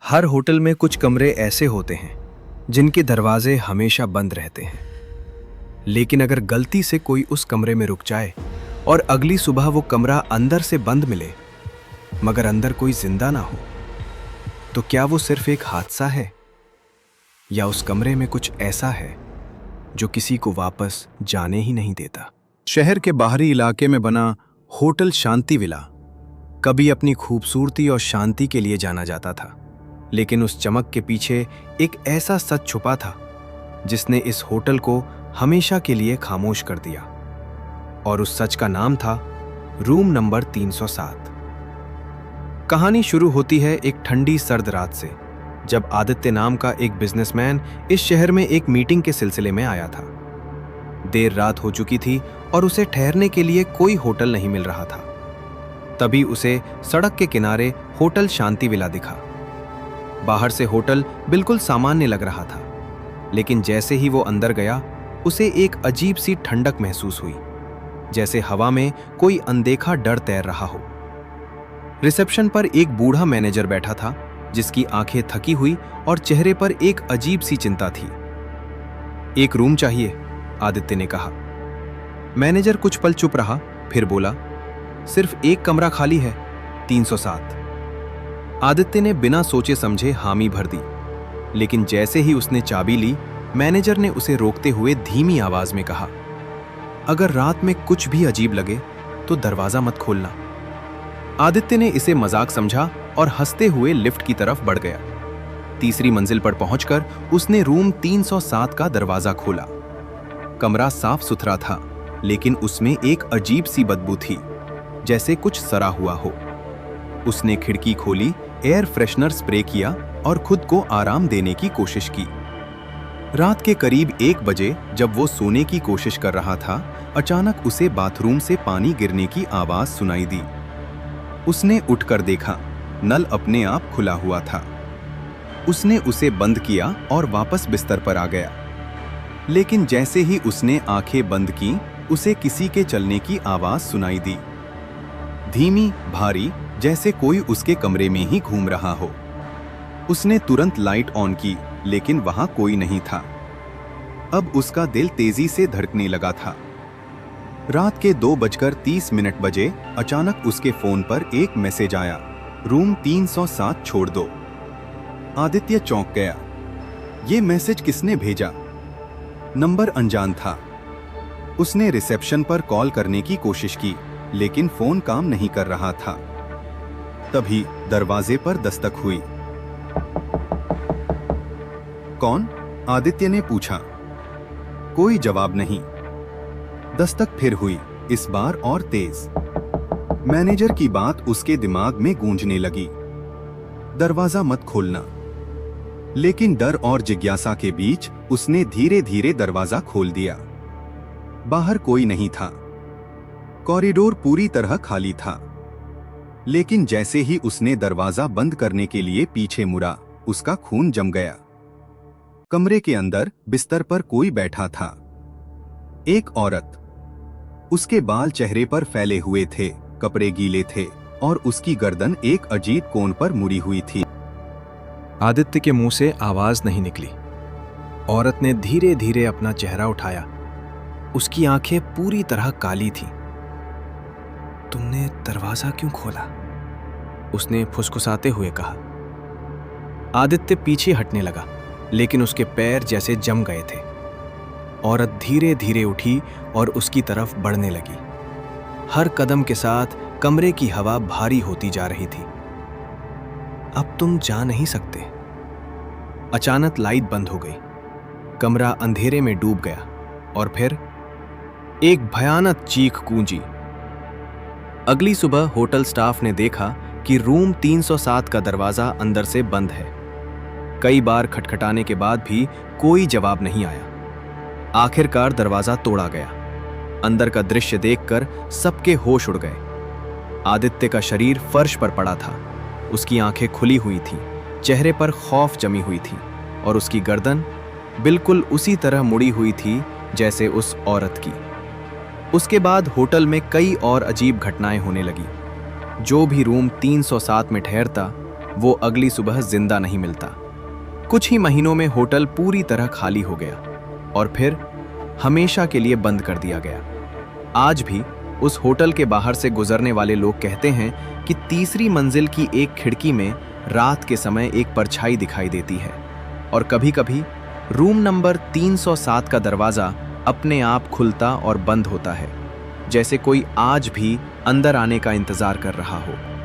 हर hotel में कुछ कमरे ऐसे होते हैं जिनके दरवाजे हमेशा बंद रहते हैं। लेकिन अगर गलती से कोई उस कमरे में रुक जाए और अगली सुबह वो कमरा अंदर से बंद मिले मगर अंदर कोई जिंदा ना हो, तो क्या वो सिर्फ एक हादसा है या उस कमरे में कुछ ऐसा है जो किसी को वापस जाने ही नहीं देता। शहर के बाहरी इलाके में बना होटल शांति विला कभी अपनी खूबसूरती और शांति के लिए जाना जाता था, लेकिन उस चमक के पीछे एक ऐसा सच छुपा था जिसने इस होटल को हमेशा के लिए खामोश कर दिया। और उस सच का नाम था रूम नंबर 307। कहानी शुरू होती है एक ठंडी सर्द रात से, जब आदित्य नाम का एक बिजनेसमैन इस शहर में एक मीटिंग के सिलसिले में आया था। देर रात हो चुकी थी और उसे ठहरने के लिए कोई होटल नहीं मिल रहा था। तभी उसे सड़क के किनारे होटल शांति विला दिखा। बाहर से होटल बिल्कुल सामान्य लग रहा था, लेकिन जैसे ही वो अंदर गया उसे एक अजीब सी ठंडक महसूस हुई, जैसे हवा में कोई अनदेखा डर तैर रहा हो। रिसेप्शन पर एक बूढ़ा मैनेजर बैठा था जिसकी आंखें थकी हुई और चेहरे पर एक अजीब सी चिंता थी। एक रूम चाहिए, आदित्य ने कहा। मैनेजर कुछ पल चुप रहा, फिर बोला, सिर्फ एक कमरा खाली है, 307। आदित्य ने बिना सोचे समझे हामी भर दी, लेकिन जैसे ही उसने चाबी ली, मैनेजर ने उसे रोकते हुए धीमी आवाज में कहा, अगर रात में कुछ भी अजीब लगे तो दरवाजा मत खोलना। आदित्य ने इसे मजाक समझा और हंसते हुए लिफ्ट की तरफ बढ़ गया। तीसरी मंजिल पर पहुंचकर उसने रूम 307 का दरवाजा खोला। कमरा साफ सुथरा था, लेकिन उसमें एक अजीब सी बदबू थी, जैसे कुछ सड़ा हुआ हो। उसने खिड़की खोली, एयर फ्रेशनर स्प्रे किया और खुद को आराम देने की कोशिश की। रात के करीब 1 बजे जब वो सोने की कोशिश कर रहा था, अचानक उसे बाथरूम से पानी गिरने की आवाज सुनाई दी। उसने उठकर देखा, नल अपने आप खुला हुआ था। उसने उसे बंद किया और वापस बिस्तर पर आ गया। लेकिन जैसे ही उसने आंखें बंद की, उसे किसी के चलने की आवाज सुनाई दी, धीमी, भारी, जैसे कोई उसके कमरे में ही घूम रहा हो। उसने तुरंत लाइट ऑन की, लेकिन वहां कोई नहीं था। अब उसका दिल तेजी से धड़कने लगा था। रात के 2:30 बजे अचानक उसके फोन पर एक मैसेज आया, रूम 307 छोड़ दो। आदित्य चौंक गया। ये मैसेज किसने भेजा? नंबर अनजान था। उसने रिसेप्शन पर कॉल करने की कोशिश की, लेकिन फोन काम नहीं कर रहा था। तभी दरवाजे पर दस्तक हुई। कौन? आदित्य ने पूछा। कोई जवाब नहीं। दस्तक फिर हुई, इस बार और तेज। मैनेजर की बात उसके दिमाग में गूंजने लगी, दरवाजा मत खोलना। लेकिन डर और जिज्ञासा के बीच उसने धीरे धीरे दरवाजा खोल दिया। बाहर कोई नहीं था। कॉरिडोर पूरी तरह खाली था। लेकिन जैसे ही उसने दरवाजा बंद करने के लिए पीछे मुड़ा, उसका खून जम गया। कमरे के अंदर बिस्तर पर कोई बैठा था, एक औरत। उसके बाल चेहरे पर फैले हुए थे, कपड़े गीले थे और उसकी गर्दन एक अजीब कोण पर मुड़ी हुई थी। आदित्य के मुंह से आवाज नहीं निकली। औरत ने धीरे धीरे अपना चेहरा उठाया। उसकी आंखें पूरी तरह काली थीं। तुमने दरवाजा क्यों खोला? उसने फुसफुसाते हुए कहा। आदित्य पीछे हटने लगा, लेकिन उसके पैर जैसे जम गए थे। औरत धीरे धीरे उठी और उसकी तरफ बढ़ने लगी। हर कदम के साथ कमरे की हवा भारी होती जा रही थी। अब तुम जा नहीं सकते। अचानक लाइट बंद हो गई। कमरा अंधेरे में डूब गया और फिर एक भयानक चीख गूंजी। अगली सुबह होटल स्टाफ ने देखा कि रूम 307 का दरवाजा अंदर से बंद है। कई बार खटखटाने के बाद भी कोई जवाब नहीं आया। आखिरकार दरवाजा तोड़ा गया। अंदर का दृश्य देखकर सबके होश उड़ गए। आदित्य का शरीर फर्श पर पड़ा था। उसकी आंखें खुली हुई थीं, चेहरे पर खौफ जमी हुई थी और उसकी गर्दन बिल्कुल उसी तरह मुड़ी हुई थी जैसे उस औरत की। उसके बाद होटल में कई और अजीब घटनाएं होने लगी। जो भी रूम 307 में ठहरता वो अगली सुबह जिंदा नहीं मिलता। कुछ ही महीनों में होटल पूरी तरह खाली हो गया और फिर हमेशा के लिए बंद कर दिया गया। आज भी उस होटल के बाहर से गुजरने वाले लोग कहते हैं कि तीसरी मंजिल की एक खिड़की में रात के समय एक परछाई दिखाई देती है और कभी-कभी रूम नंबर 307 का दरवाजा अपने आप खुलता और बंद होता है, जैसे कोई आज भी अंदर आने का इंतजार कर रहा हो।